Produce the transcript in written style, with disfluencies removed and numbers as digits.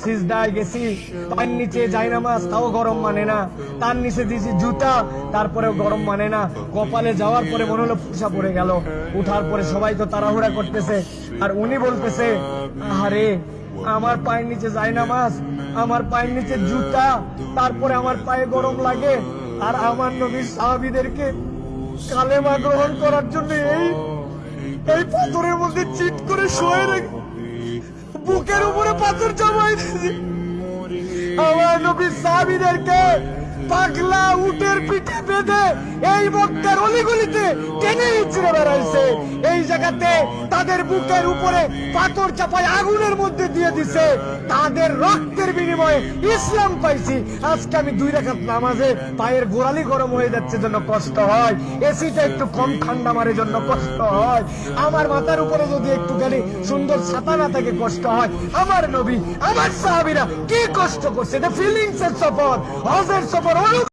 সিজদায় গেছি, পায়ের নিচে যাই নামাজ, তাও গরম মানে না। তার নিচে দিয়েছি জুতা, তারপরেও গরম মানে না। কপালে যাওয়ার পরে মনে হলো ফুসা পড়ে গেল। উঠার পরে সবাই তো তাড়াহুড়া করতেছে, আর উনি বলতেছে, আরে আমার পায়ের নিচে যাই নামাজ, আমার পায়ের নিচে জুতা, তারপরে আমার পায়ে গরম লাগে। আর আমার নবীর সাহাবীদেরকে কালেমা গ্রহণ করার জন্য এই পাথরের মধ্যে চিট করে শুয়ে রেখে বুকের উপরে পাথর জমাই দিয়েছে। আমার নবীর সাহাবীদেরকে পাগলা উটের পিঠে বেঁধে এই মক্কার অলিগলিতে টেনে ছিঁড়ে বেড়াইছে। এই জায়গাতে তাদের বুকের উপরে পাথর চাপায় আগুনের মধ্যে দিয়ে দিছে। তাদের রক্তের বিনিময়ে ইসলাম পাইছি। আজকে আমি 2 রাকাত নামাজে পায়ের গোড়ালি গরম হয়ে যাচ্ছে জন্য কষ্ট হয়, এসিটা একটু কম ঠান্ডা মারে জন্য কষ্ট হয়, আমার মাথার উপরে যদি একটুখানি সুন্দর ছাতা না থাকে কষ্ট হয়। আমার নবী, আমার সাহাবীরা কি কষ্ট করছে, এটা ফিলিংস এর সফর, হজের সফর।